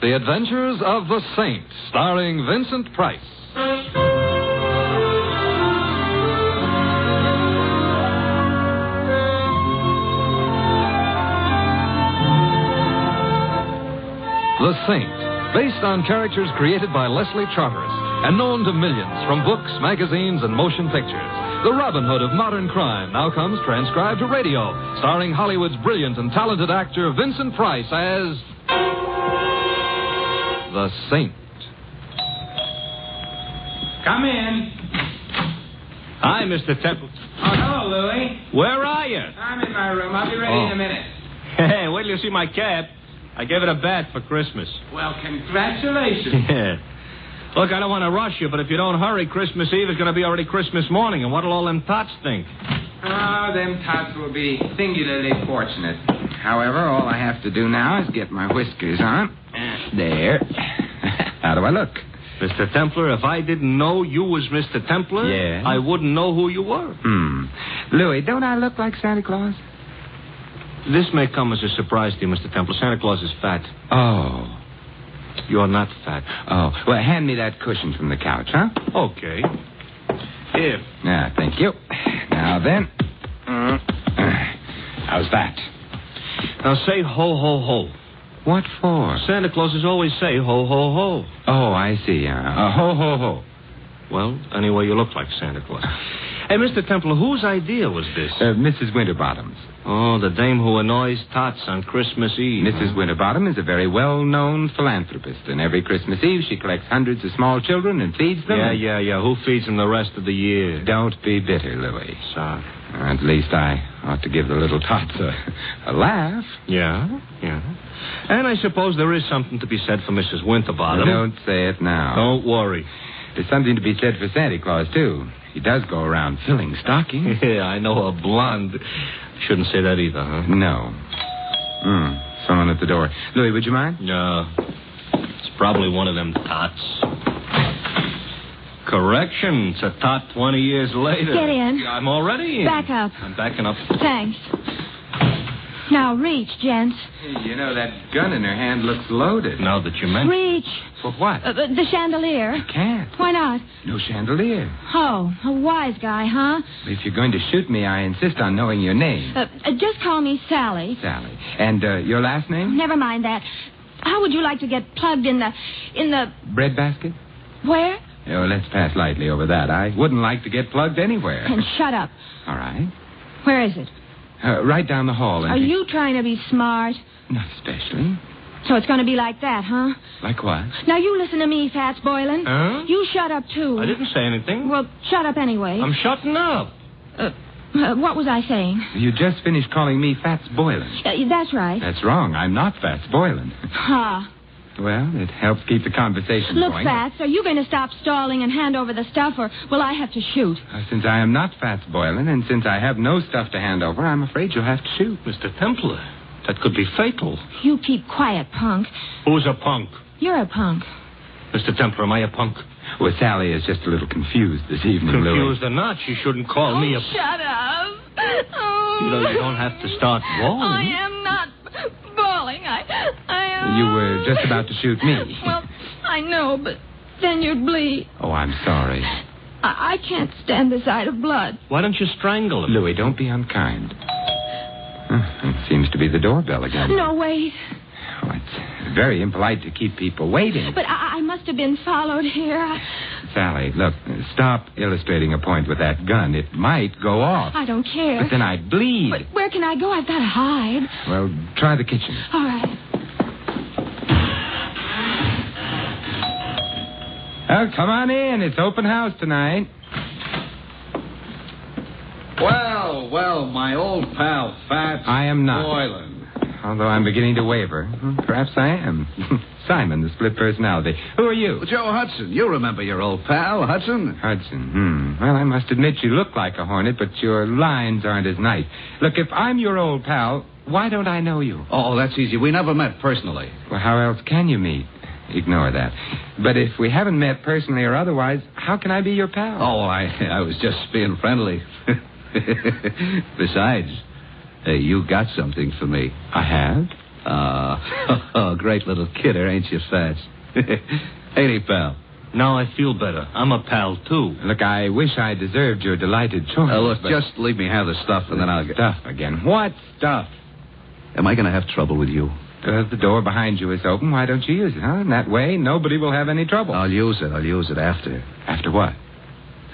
The Adventures of the Saint, starring Vincent Price. The Saint, based on characters created by Leslie Charteris and known to millions from books, magazines, and motion pictures. The Robin Hood of modern crime now comes transcribed to radio, starring Hollywood's brilliant and talented actor Vincent Price as the Saint. Come in. Hi, Mr. Templar. Oh, hello, Louie. Where are you? I'm in my room. I'll be ready in a minute. Hey, wait till you see my cap. I gave it a bat for Christmas. Well, congratulations. Yeah. Look, I don't want to rush you, but if you don't hurry, Christmas Eve is going to be already Christmas morning, and what'll all them tots think? Oh, them tots will be singularly fortunate. However, all I have to do now is get my whiskers on. There. How do I look? Mr. Templar, if I didn't know you was Mr. Templar, Yeah? I wouldn't know who you were. Louie, don't I look like Santa Claus? This may come as a surprise to you, Mr. Templar. Santa Claus is fat. Oh. You're not fat. Oh. Well, hand me that cushion from the couch, huh? Okay. Here. Yeah, thank you. Now then. How's that? Now say ho, ho, ho. What for? Santa Clauses always say ho, ho, ho. Oh, I see. Ho, ho, ho. Well, anyway, you look like Santa Claus. Hey, Mr. Templar, whose idea was this? Mrs. Winterbottom's. Oh, the dame who annoys tots on Christmas Eve. Mrs. Winterbottom is a very well-known philanthropist, and every Christmas Eve she collects hundreds of small children and feeds them. Yeah. Who feeds them the rest of the year? Don't be bitter, Louie. Sorry. At least I ought to give the little tots a laugh. Yeah. And I suppose there is something to be said for Mrs. Winterbottom. Don't say it now. Don't worry. There's something to be said for Santa Claus, too. He does go around filling stockings. Yeah, I know a blonde. Shouldn't say that either, huh? No. Someone at the door. Louie, would you mind? No. It's probably one of them tots. Correction. It's a tot 20 years later. Get in. I'm already in. Back up. I'm backing up. Thanks. Now reach, gents. Hey, you know, that gun in her hand looks loaded. Now that you mention Reach. For what? The chandelier. You can't. Why not? No chandelier. Oh, a wise guy, huh? If you're going to shoot me, I insist on knowing your name. Just call me Sally. Sally. And your last name? Never mind that. How would you like to get plugged in the... Bread basket? Where? Oh, let's pass lightly over that. I wouldn't like to get plugged anywhere. And shut up. All right. Where is it? Right down the hall. Are you trying to be smart? Not especially. So it's going to be like that, huh? Like what? Now you listen to me, Fats Boylan. Huh? You shut up, too. I didn't say anything. Well, shut up anyway. I'm shutting up. What was I saying? You just finished calling me Fats Boylan. That's right. That's wrong. I'm not Fats Boylan. Ha. Well, it helps keep the conversation Look, going. Fats, are you going to stop stalling and hand over the stuff, or will I have to shoot? Since I am not Fats Boylan, and since I have no stuff to hand over, I'm afraid you'll have to shoot. Mr. Templar, that could be fatal. You keep quiet, punk. Who's a punk? You're a punk. Mr. Templar, am I a punk? Well, Sally is just a little confused this evening, Louie. Confused or not, she shouldn't call me a... Shut up. Oh. You know, you don't have to start bawling. I am not bawling. I am... You were just about to shoot me. Well, I know, but then you'd bleed. Oh, I'm sorry. I can't stand the sight of blood. Why don't you strangle him? Louie, don't be unkind. It seems to be the doorbell again. No, wait. Oh, it's very impolite to keep people waiting. But I must have been followed here. Sally, look, stop illustrating a point with that gun. It might go off. I don't care. But then I'd bleed. But where can I go? I've got to hide. Well, try the kitchen. All right. Oh, come on in. It's open house tonight. Well, my old pal, Fats I am not. Boylan. Although I'm beginning to waver. Perhaps I am. Simon, the split personality. Who are you? Well, Joe Hudson. You remember your old pal, Hudson? Hudson. Well, I must admit you look like a hornet, but your lines aren't as nice. Look, if I'm your old pal, why don't I know you? Oh, that's easy. We never met personally. Well, how else can you meet? Ignore that. But if we haven't met personally or otherwise, how can I be your pal? Oh, I was just being friendly. Besides, you got something for me. I have? Great little kidder, ain't you, Fats? Ain't he, pal? Now I feel better. I'm a pal, too. Look, I wish I deserved your delighted choice. Look, but... just leave me have the stuff, and then I'll get... Stuff again. What stuff? Am I going to have trouble with you? The door behind you is open. Why don't you use it, huh? In that way, nobody will have any trouble. I'll use it after. After what?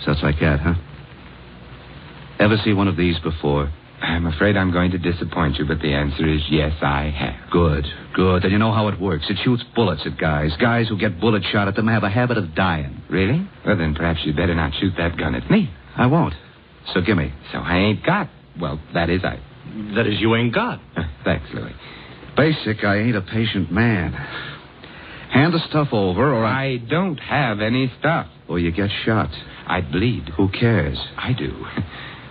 Such like that, huh? Ever see one of these before? I'm afraid I'm going to disappoint you, but the answer is yes, I have. Good. And you know how it works. It shoots bullets at guys. Guys who get bullet shot at them have a habit of dying. Really? Well, then perhaps you'd better not shoot that gun at me. I won't. So gimme. So I ain't got... Well, that is I... That is, you ain't got. Thanks, Louie. Basic, I ain't a patient man. Hand the stuff over, or I don't have any stuff. Or you get shot. I'd bleed. Who cares? I do.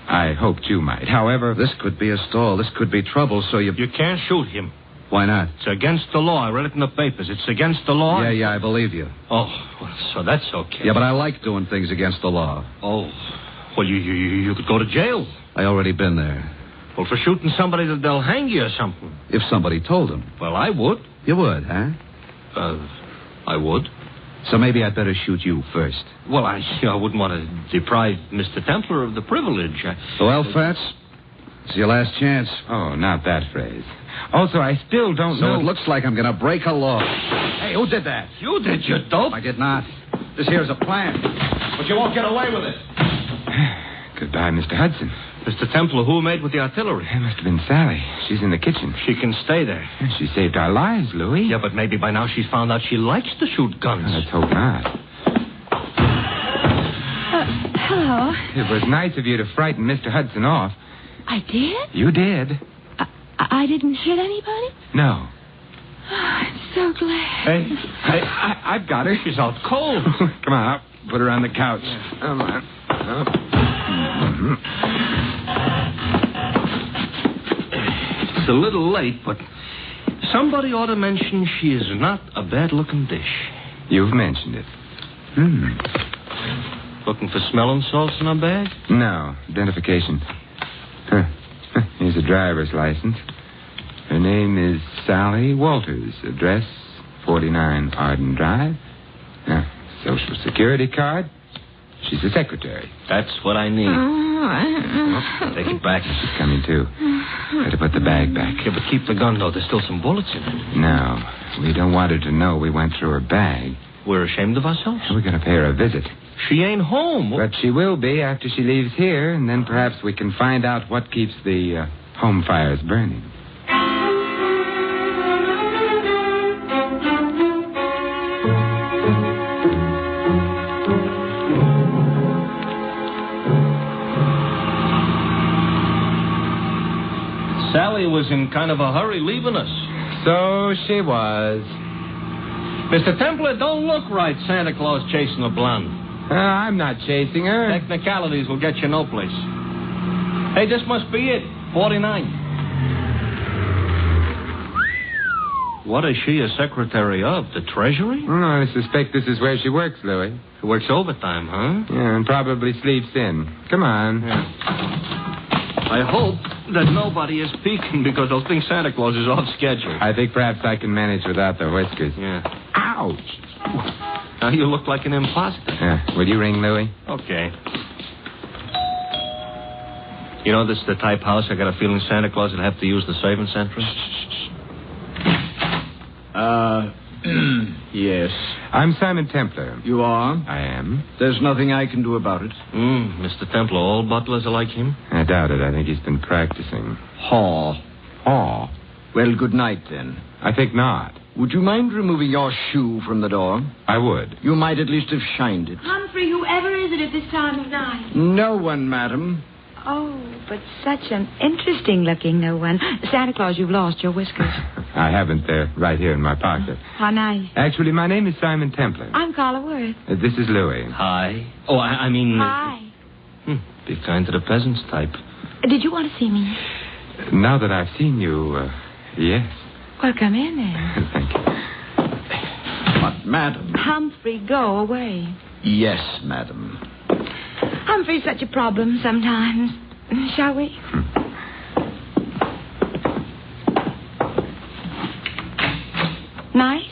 I hoped you might. However... This could be a stall. This could be trouble, so you... You can't shoot him. Why not? It's against the law. I read it in the papers. It's against the law. Yeah, I believe you. Oh, well, so that's okay. Yeah, but I like doing things against the law. Oh, well, you could go to jail. I already been there. Well, for shooting somebody, they'll hang you or something. If somebody told them. Well, I would. You would, huh? I would. So maybe I'd better shoot you first. Well, I wouldn't want to deprive Mr. Templar of the privilege. Well, Fats, it's your last chance. Oh, not that phrase. Also, I still don't know... So it looks like I'm going to break a law. Hey, who did that? You did, you dope. I did not. This here's a plan. But you won't get away with it. Goodbye, Mr. Hudson. Mr. Templar, who made with the artillery? It must have been Sally. She's in the kitchen. She can stay there. She saved our lives, Louie. Yeah, but maybe by now she's found out she likes to shoot guns. Let's hope not. Hello. It was nice of you to frighten Mr. Hudson off. I did? You did. I didn't hit anybody? No. Oh, I'm so glad. Hey, I've got her. She's out cold. Come on, I'll put her on the couch. Yeah. Come on. It's a little late, but somebody ought to mention she is not a bad-looking dish. You've mentioned it. Looking for smelling salts in her bag? No, identification. Here's a driver's license. Her name is Sally Walters. Address 49 Arden Drive. Social Security card. She's the secretary. That's what I need. Take it back. She's coming, too. Better put the bag back. Yeah, but keep the gun, though. There's still some bullets in it. No, we don't want her to know we went through her bag. We're ashamed of ourselves? We're going to pay her a visit. She ain't home. But she will be after she leaves here, and then perhaps we can find out what keeps the home fires burning. Sally was in kind of a hurry leaving us. So she was. Mr. Templar, don't look right, Santa Claus chasing a blonde. I'm not chasing her. Technicalities will get you no place. Hey, this must be it. 49. What is she a secretary of? The Treasury? I suspect this is where she works, Louie. She works overtime, huh? Yeah, and probably sleeps in. Come on. Yeah. I hope that nobody is peeking because they'll think Santa Claus is off schedule. I think perhaps I can manage without the whiskers. Yeah. Ouch! Now you look like an imposter. Yeah. Will you ring, Louie? Okay. You know, this is the type house I got a feeling Santa Claus would have to use the service entrance. Yes. I'm Simon Templar. You are? I am. There's nothing I can do about it. Mr. Templar, all butlers are like him? I doubt it. I think he's been practicing. Haw. Oh. Well, good night, then. I think not. Would you mind removing your shoe from the door? I would. You might at least have shined it. Humphrey, whoever is it at this time of night? No one, madam. Oh, but such an interesting-looking no one. Santa Claus, you've lost your whiskers. I haven't. They're right here in my pocket. How nice. Actually, my name is Simon Templar. I'm Carla Worth. This is Louie. Hi. Oh, I mean... Hi. Be kind to the peasants type. Did you want to see me? Now that I've seen you, yes. Well, come in then. Thank you. But, madam... Humphrey, go away. Yes, madam. Humphrey's such a problem sometimes. Shall we? Nice?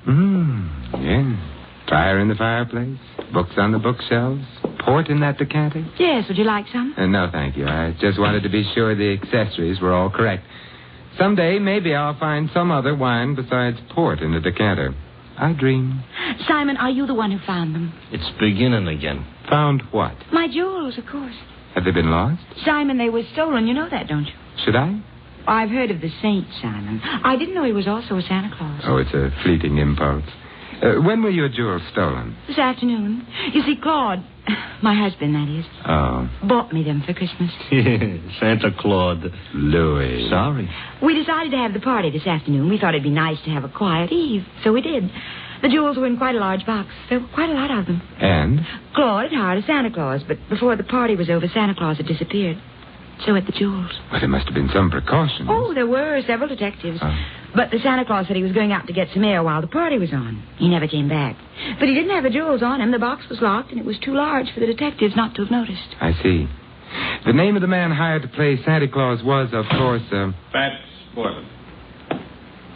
Yeah. Fire in the fireplace, books on the bookshelves, port in that decanter. Yes, would you like some? No, thank you. I just wanted to be sure the accessories were all correct. Someday, maybe I'll find some other wine besides port in the decanter. I dream. Simon, are you the one who found them? It's beginning again. Found what? My jewels, of course. Have they been lost? Simon, they were stolen. You know that, don't you? Should I? I've heard of the saint, Simon. I didn't know he was also a Santa Claus. Oh, it's a fleeting impulse. When were your jewels stolen? This afternoon. You see, Claude, my husband, that is, bought me them for Christmas. Santa Claus. Louie. Sorry. We decided to have the party this afternoon. We thought it'd be nice to have a quiet eve, so we did. The jewels were in quite a large box. There were quite a lot of them. And? Claude had hired a Santa Claus, but before the party was over, Santa Claus had disappeared. So had the jewels. Well, there must have been some precautions. Oh, there were several detectives. But the Santa Claus said he was going out to get some air while the party was on. He never came back. But he didn't have the jewels on him. The box was locked, and it was too large for the detectives not to have noticed. I see. The name of the man hired to play Santa Claus was, of course, Fats Boylan.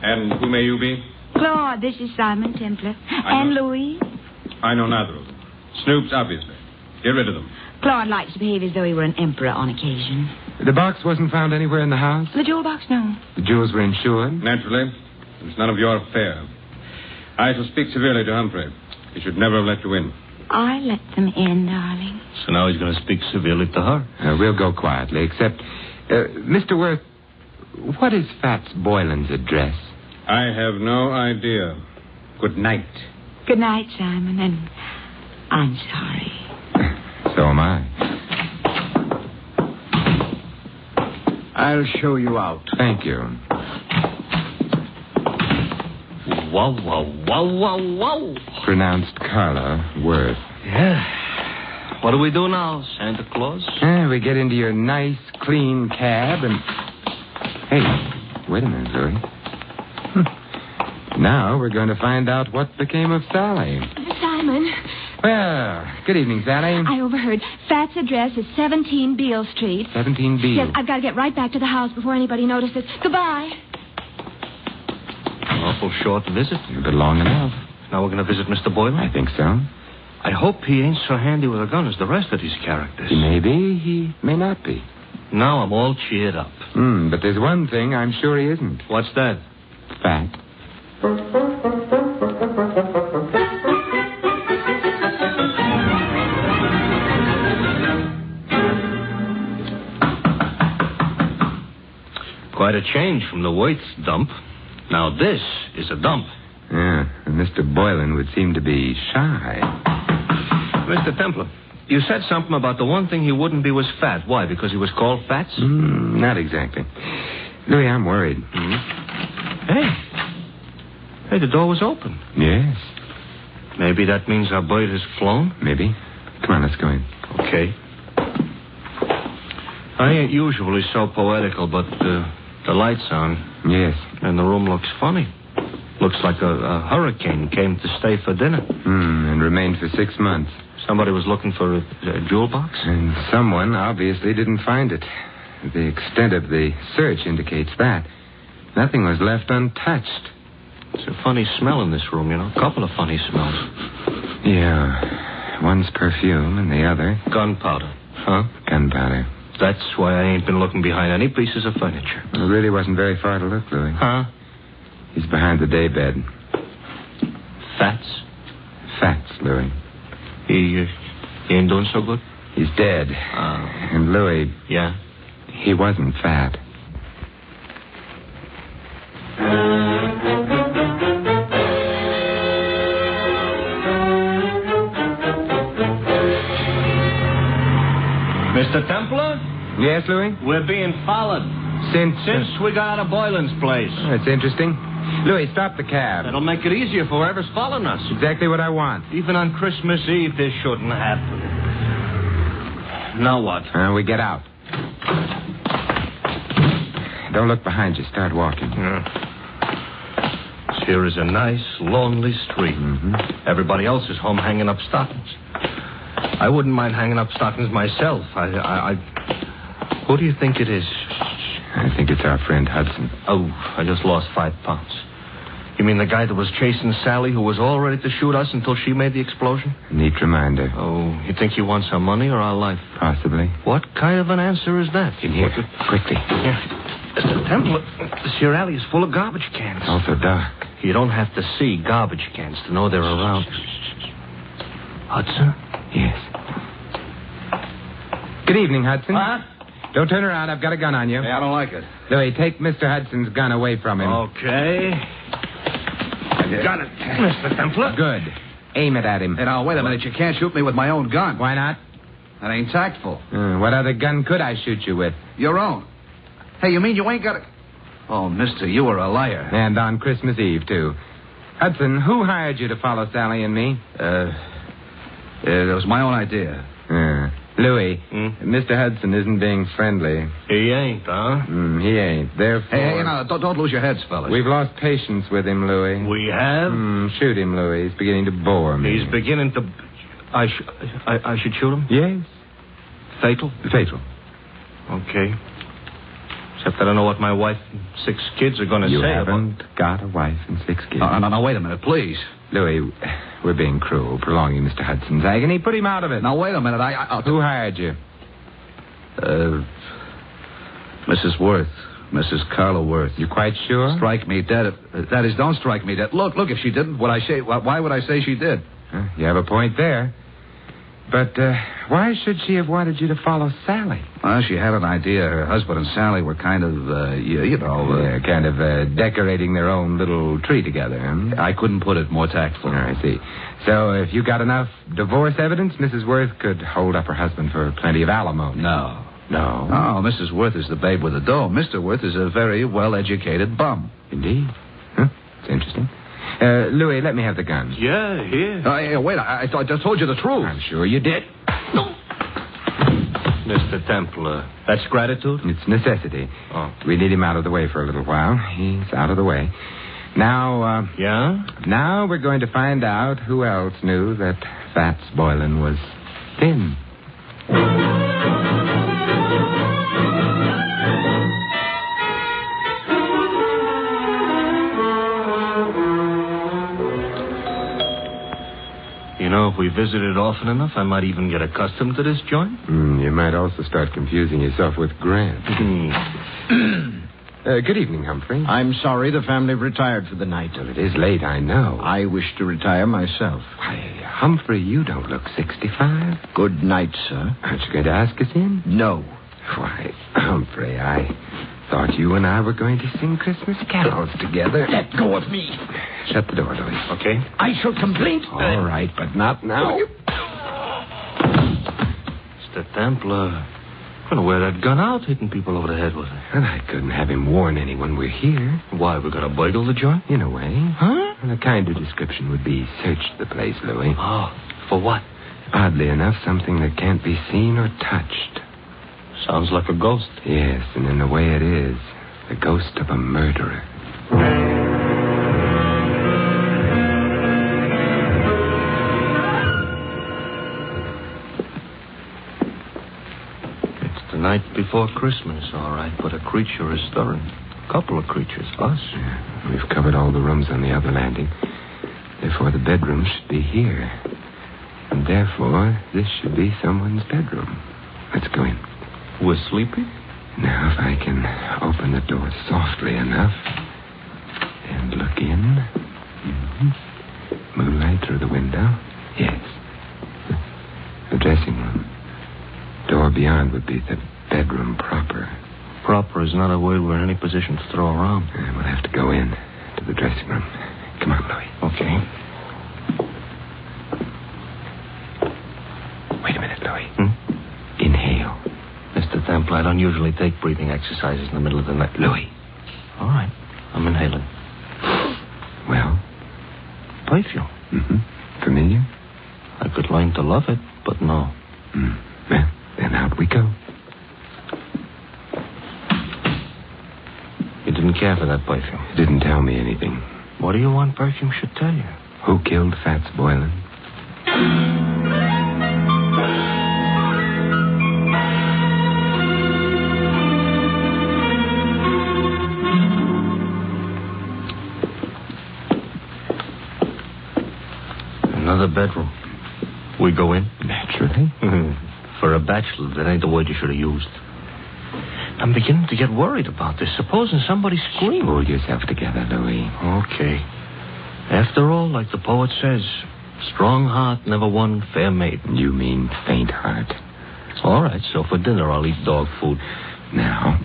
And who may you be? Claude, this is Simon Templar. And Louie. I know neither of them. Snoops, obviously. Get rid of them. Claude likes to behave as though he were an emperor on occasion. The box wasn't found anywhere in the house? The jewel box, no. The jewels were insured? Naturally. It's none of your affair. I shall speak severely to Humphrey. He should never have let you in. I let them in, darling. So now he's going to speak severely to her. We'll go quietly, except... Mr. Worth, what is Fats Boylan's address? I have no idea. Good night. Good night, Simon, and I'm sorry. So am I. I'll show you out. Thank you. Wow, wow, wow, wow, wow. Pronounced Carla Worth. Yeah. What do we do now, Santa Claus? We get into your nice, clean cab and... Hey, wait a minute, Louie. Now we're going to find out what became of Sally. Simon. Well, good evening, Sally. I overheard. Fat's address is 17 Beale Street. 17 Beale. Yes, I've got to get right back to the house before anybody notices. Goodbye. An awful short visit. But long enough. Now we're going to visit Mr. Boylan? I think so. I hope he ain't so handy with a gun as the rest of these characters. He may be, he may not be. Now I'm all cheered up. But there's one thing I'm sure he isn't. What's that? Fat. Quite a change from the Waits dump. Now this is a dump. Yeah, and Mr. Boylan would seem to be shy. Mr. Templar, you said something about the one thing he wouldn't be was fat. Why, because he was called Fats? Not exactly. Louie, I'm worried. Hey, the door was open. Yes. Maybe that means our bird has flown? Maybe. Come on, let's go in. Okay. I ain't usually so poetical, but the light's on. Yes. And the room looks funny. Looks like a hurricane came to stay for dinner. And remained for 6 months. Somebody was looking for a jewel box? And someone obviously didn't find it. The extent of the search indicates that. Nothing was left untouched. It's a funny smell in this room, you know. A couple of funny smells. Yeah. One's perfume and the other... Gunpowder. Huh? Gunpowder. That's why I ain't been looking behind any pieces of furniture. It really wasn't very far to look, Louie. Huh? He's behind the daybed. Fats? Fats, Louie. He ain't doing so good? He's dead. And Louie... Yeah? He wasn't fat. Mr. Templar? Yes, Louie? We're being followed. Since we got out of Boylan's place. That's interesting. Louie, stop the cab. That'll make it easier for whoever's following us. Exactly what I want. Even on Christmas Eve, this shouldn't happen. Now what? We get out. Don't look behind you. Start walking. Here is a nice, lonely street. Everybody else is home hanging up stockings. I wouldn't mind hanging up stockings myself. Who do you think it is? I think it's our friend Hudson. Oh, I just lost 5 pounds. You mean the guy that was chasing Sally, who was all ready to shoot us until she made the explosion? Neat reminder. Oh, you think he wants our money or our life? Possibly. What kind of an answer is that? In here, quickly. Yeah. Mr. Templar, this here alley is full of garbage cans. Also dark. You don't have to see garbage cans to know they're around. Hudson? Yes. Good evening, Hudson. What? Don't turn around. I've got a gun on you. Hey, I don't like it. Louie, take Mr. Hudson's gun away from him. Okay. I've got it, Mr. Templar. Good. Aim it at him. Hey, now, wait a minute. You can't shoot me with my own gun. Why not? That ain't tactful. What other gun could I shoot you with? Your own. Hey, you mean you ain't got a... Oh, mister, you were a liar. And on Christmas Eve, too. Hudson, who hired you to follow Sally and me? It was my own idea. Louie, Mr. Hudson isn't being friendly. He ain't, huh? He ain't. Therefore... Hey, now, don't lose your heads, fellas. We've lost patience with him, Louie. We have? Shoot him, Louie. He's beginning to bore me. He's beginning to... I should shoot him? Yes. Fatal? Fatal. Okay. Except I don't know what my wife and 6 kids are going to say. You haven't got a wife and 6 kids. No, wait a minute, please. Louie, we're being cruel, prolonging Mr. Hudson's agony. Put him out of it. Now, wait a minute. Who hired you? Mrs. Worth. Mrs. Carla Worth. You quite sure? Strike me dead. That is, don't strike me dead. Look, if she didn't, why would I say she did? You have a point there. But why should she have wanted you to follow Sally? Well, she had an idea. Her husband and Sally were kind of, kind of decorating their own little tree together. I couldn't put it more tactful. I see. So if you got enough divorce evidence, Mrs. Worth could hold up her husband for plenty of alimony. No. No? Oh, Mrs. Worth is the babe with the dough. Mr. Worth is a very well-educated bum. Indeed. Huh? It's interesting. Louie, let me have the gun. Yeah, here. Wait, I just told you the truth. I'm sure you did. No. Mr. Templar, that's gratitude? It's necessity. Oh. We need him out of the way for a little while. He's out of the way. Now, Yeah? Now we're going to find out who else knew that Fats Boylan was thin. You know, if we visited often enough, I might even get accustomed to this joint. You might also start confusing yourself with Grant. Good evening, Humphrey. I'm sorry the family retired for the night. Well, it is late, I know. I wish to retire myself. Why, Humphrey, you don't look 65. Good night, sir. Aren't you going to ask us in? No. Why, Humphrey, I thought you and I were going to sing Christmas carols together. Let go of me. Shut the door, Louie. Okay. I shall complain. All right, but not now. Mr. Templar, I'm going to wear that gun out, hitting people over the head with it. And I couldn't have him warn anyone we're here. Why, we're going to burgle the joint? In a way. Huh? And a kinder description would be search the place, Louie. Oh, for what? Oddly enough, something that can't be seen or touched. Sounds like a ghost. Yes, and in a way it is. The ghost of a murderer. It's the night before Christmas, all right, but a creature is stirring. A couple of creatures, us. Yeah, we've covered all the rooms on the other landing. Therefore, the bedroom should be here. And therefore, this should be someone's bedroom. Let's go in. We're sleepy? Now, if I can open the door softly enough and look in. Moonlight through the window. Yes. The dressing room. Door beyond would be the bedroom proper. Proper is not a word we're in any position to throw around. We'll have to go in to the dressing room. Come on, Louie. Okay. Wait a minute, Louie. Inhale. Mr. Templar, I don't usually take breathing exercises in the middle of the night. Louie. All right. I'm inhaling. Well? Perfume. Familiar? I could learn to love it, but no. Well, then out we go. You didn't care for that perfume. It didn't tell me anything. What do you want perfume should tell you? Who killed Fats Boylan? the bedroom. We go in? Naturally. For a bachelor, that ain't the word you should have used. I'm beginning to get worried about this. Supposing somebody screamed. Pull yourself together, Louie. Okay. After all, like the poet says, strong heart never won fair maiden. You mean faint heart. All right, so for dinner I'll eat dog food. Now.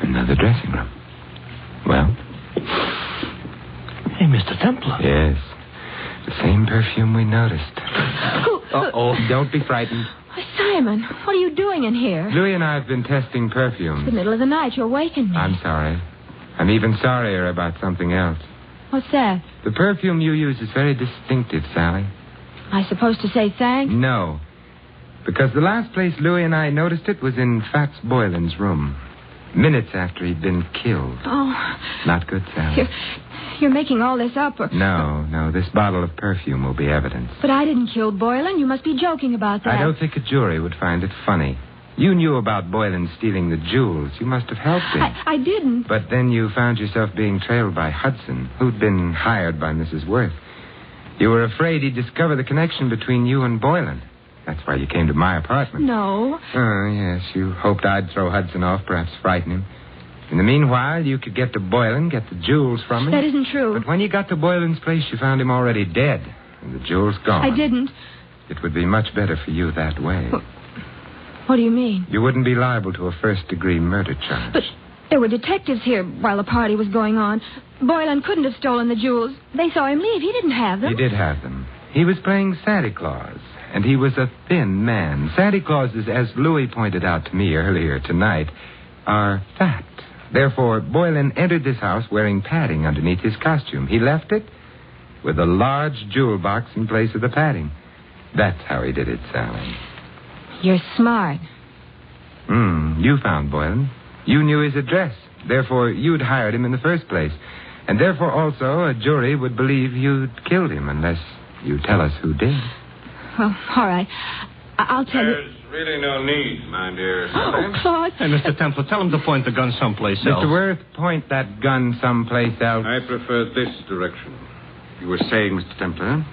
Another dressing room. Well? Hey, Mr. Templar. Yes. The same perfume we noticed. Uh-oh. Don't be frightened. Oh, Simon, what are you doing in here? Louie and I have been testing perfumes. It's the middle of the night. You awakened me. I'm sorry. I'm even sorrier about something else. What's that? The perfume you use is very distinctive, Sally. Am I supposed to say thanks? No. Because the last place Louie and I noticed it was in Fats Boylan's room. Minutes after he'd been killed. Oh. Not good, Sally. You're making all this up. No. This bottle of perfume will be evidence. But I didn't kill Boylan. You must be joking about that. I don't think a jury would find it funny. You knew about Boylan stealing the jewels. You must have helped him. I didn't. But then you found yourself being trailed by Hudson, who'd been hired by Mrs. Worth. You were afraid he'd discover the connection between you and Boylan. That's why you came to my apartment. No. Oh, yes. You hoped I'd throw Hudson off, perhaps frighten him. In the meanwhile, you could get to Boylan, get the jewels from him. That isn't true. But when you got to Boylan's place, you found him already dead, and the jewels gone. I didn't. It would be much better for you that way. What do you mean? You wouldn't be liable to a first-degree murder charge. But there were detectives here while the party was going on. Boylan couldn't have stolen the jewels. They saw him leave. He didn't have them. He did have them. He was playing Santa Claus, and he was a thin man. Santa Clauses, as Louie pointed out to me earlier tonight, are fat. Therefore, Boylan entered this house wearing padding underneath his costume. He left it with a large jewel box in place of the padding. That's how he did it, Sally. You're smart. You found Boylan. You knew his address. Therefore, you'd hired him in the first place. And therefore, also, a jury would believe you'd killed him unless you tell us who did. Well, all right. I'll tell you. There's really no need, my dear. Oh, Claus. Hey, Mr. Templar, tell him to point the gun someplace else. Mr. Worth, point that gun someplace else. I prefer this direction. You were saying, Mr. Templar,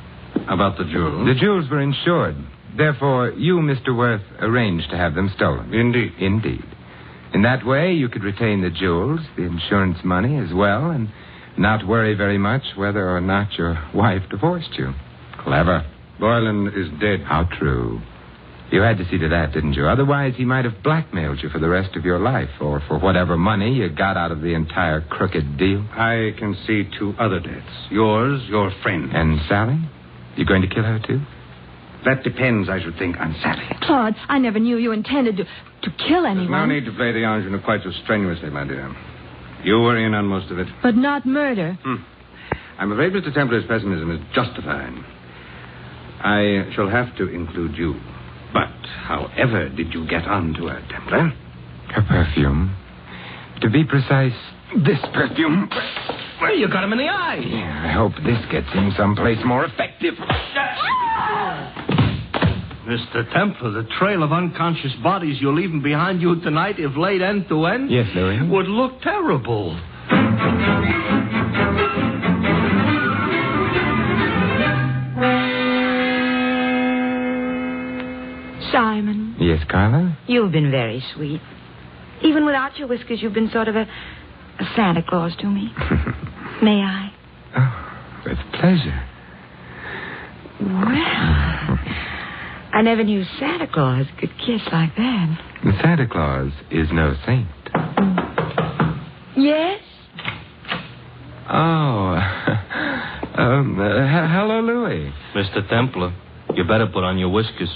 about the jewels. The jewels were insured. Therefore, you, Mr. Worth, arranged to have them stolen. Indeed. Indeed. In that way, you could retain the jewels, the insurance money as well, and not worry very much whether or not your wife divorced you. Clever. Boylan is dead. How true. You had to see to that, didn't you? Otherwise, he might have blackmailed you for the rest of your life, or for whatever money you got out of the entire crooked deal. I can see two other deaths. Yours, your friend. And Sally? You going to kill her, too? That depends, I should think, on Sally. Claude, I never knew you intended to kill anyone. There's no need to play the ingenue quite so strenuously, my dear. You were in on most of it. But not murder. I'm afraid Mr. Templar's pessimism is justified. I shall have to include you. But however did you get onto her, Templar? Her perfume. To be precise, this perfume. Well, you got him in the eye. Yeah, I hope this gets him someplace more effective. Mr. Templar, the trail of unconscious bodies you're leaving behind you tonight, if laid end to end, Yes, Louie? would look terrible. Simon, Yes, Carla? you've been very sweet. Even without your whiskers, you've been sort of a Santa Claus to me. May I? Oh, with pleasure. Well, I never knew Santa Claus could kiss like that. Santa Claus is no saint. Yes? Oh. Hello, Louie. Mr. Templar, you better put on your whiskers.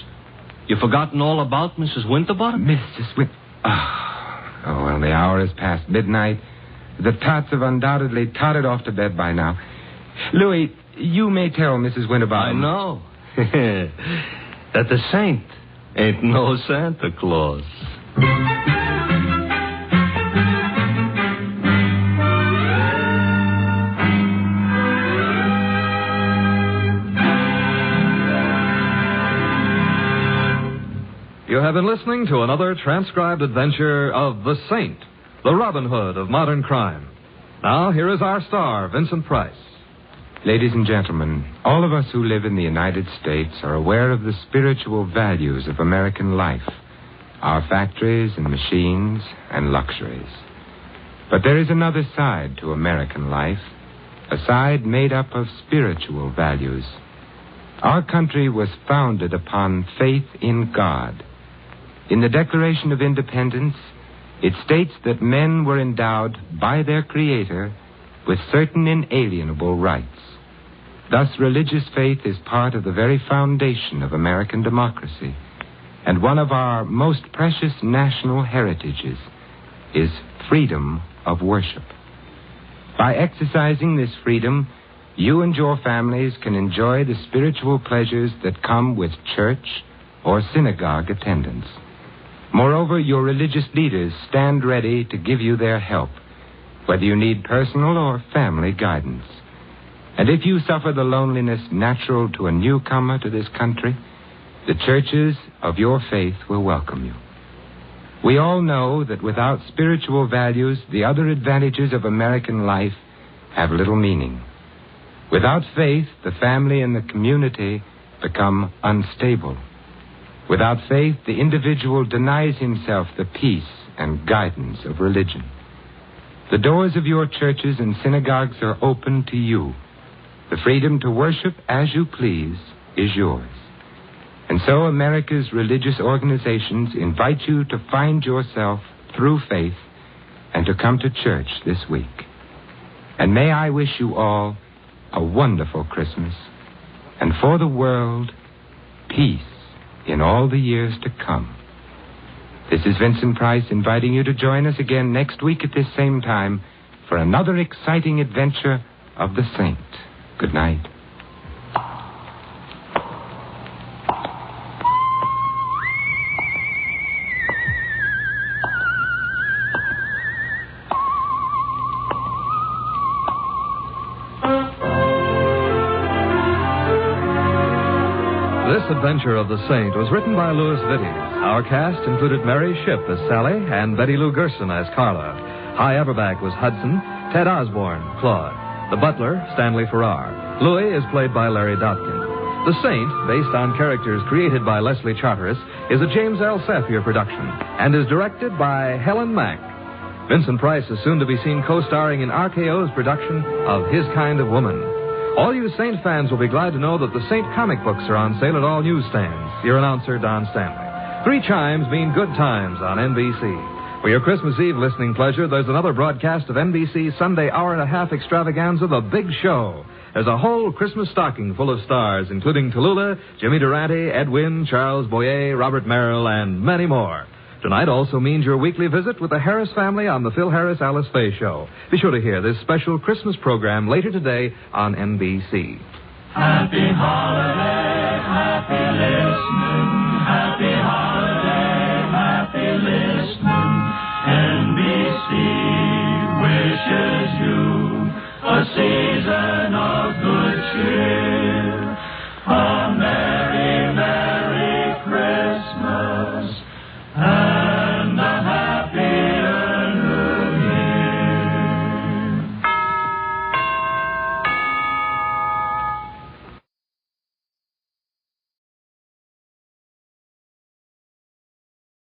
You've forgotten all about Mrs. Winterbottom? Mrs. Oh, well, the hour is past midnight. The tots have undoubtedly tottered off to bed by now. Louie, you may tell Mrs. Winterbottom. I know. That the saint ain't no Santa Claus. You have been listening to another transcribed adventure of The Saint, the Robin Hood of modern crime. Now, here is our star, Vincent Price. Ladies and gentlemen, all of us who live in the United States are aware of the spiritual values of American life, our factories and machines and luxuries. But there is another side to American life, a side made up of spiritual values. Our country was founded upon faith in God. In the Declaration of Independence, it states that men were endowed by their Creator with certain inalienable rights. Thus, religious faith is part of the very foundation of American democracy, and one of our most precious national heritages is freedom of worship. By exercising this freedom, you and your families can enjoy the spiritual pleasures that come with church or synagogue attendance. Moreover, your religious leaders stand ready to give you their help, whether you need personal or family guidance. And if you suffer the loneliness natural to a newcomer to this country, the churches of your faith will welcome you. We all know that without spiritual values, the other advantages of American life have little meaning. Without faith, the family and the community become unstable. Without faith, the individual denies himself the peace and guidance of religion. The doors of your churches and synagogues are open to you. The freedom to worship as you please is yours. And so America's religious organizations invite you to find yourself through faith and to come to church this week. And may I wish you all a wonderful Christmas, and for the world, peace in all the years to come. This is Vincent Price inviting you to join us again next week at this same time for another exciting adventure of the Saint. Good night. This adventure of the Saint was written by Louis Vittes. Our cast included Mary Shipp as Sally and Betty Lou Gerson as Carla. Hy Averback was Hudson, Ted Osborne, Claude. The butler, Stanley Farrar. Louie is played by Larry Dotkin. The Saint, based on characters created by Leslie Charteris, is a James L. Safier production and is directed by Helen Mack. Vincent Price is soon to be seen co-starring in RKO's production of His Kind of Woman. All you Saint fans will be glad to know that the Saint comic books are on sale at all newsstands. Your announcer, Don Stanley. 3 chimes mean good times on NBC. For your Christmas Eve listening pleasure, there's another broadcast of NBC's Sunday hour-and-a-half extravaganza, The Big Show. There's a whole Christmas stocking full of stars, including Tallulah, Jimmy Durante, Ed Wynn, Charles Boyer, Robert Merrill, and many more. Tonight also means your weekly visit with the Harris family on the Phil Harris-Alice Faye Show. Be sure to hear this special Christmas program later today on NBC. Happy holiday, happy listening, happy